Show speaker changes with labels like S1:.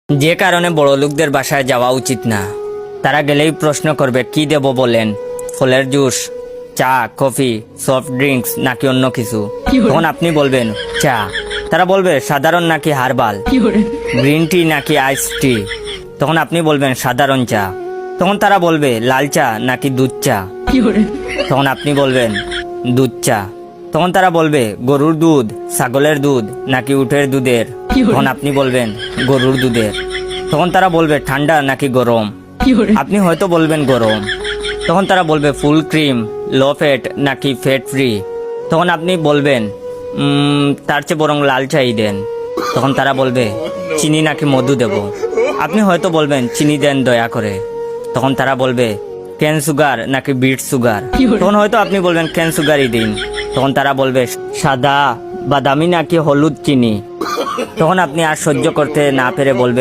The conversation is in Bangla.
S1: যে কারণে বড় লোকদের বাসায় যাওয়া উচিত না। তারা গেলেই প্রশ্ন করবে কি দেব বলেন, ফলের জুস, চা, কফি, সফট ড্রিঙ্কস নাকি অন্য কিছু। তখন আপনি বলবেন চা। তারা বলবে সাধারণ নাকি হার্বাল, গ্রিন টি নাকি আইস টি। তখন আপনি বলবেন সাধারণ চা। তখন তারা বলবে লাল চা নাকি দুধ চা। তখন আপনি বলবেন দুধ চা। তখন তারা বলবে গরুর দুধ, ছাগলের দুধ নাকি উটের দুধের। তখন আপনি বলবেন গরুর দুধের। তখন তারা বলবে ঠান্ডা নাকি গরম। আপনি হয়তো বলবেন গরম। তখন তারা বলবে ফুল ক্রিম, লো ফ্যাট নাকি ফ্যাট ফ্রি। তখন আপনি বলবেন তার চেয়ে বরং লাল চাই দেন। তখন তারা বলবে চিনি নাকি মধু দেব। আপনি হয়তো বলবেন চিনি দেন দয়া করে। তখন তারা বলবে ক্যান সুগার নাকি বিট সুগার। তখন হয়তো আপনি বলবেন ক্যান সুগারই দিন। তখন তারা বলবে সাদা, বাদামি নাকি হলুদ চিনি। তখন আপনি আর সহ্য করতে না পেরে বলবেন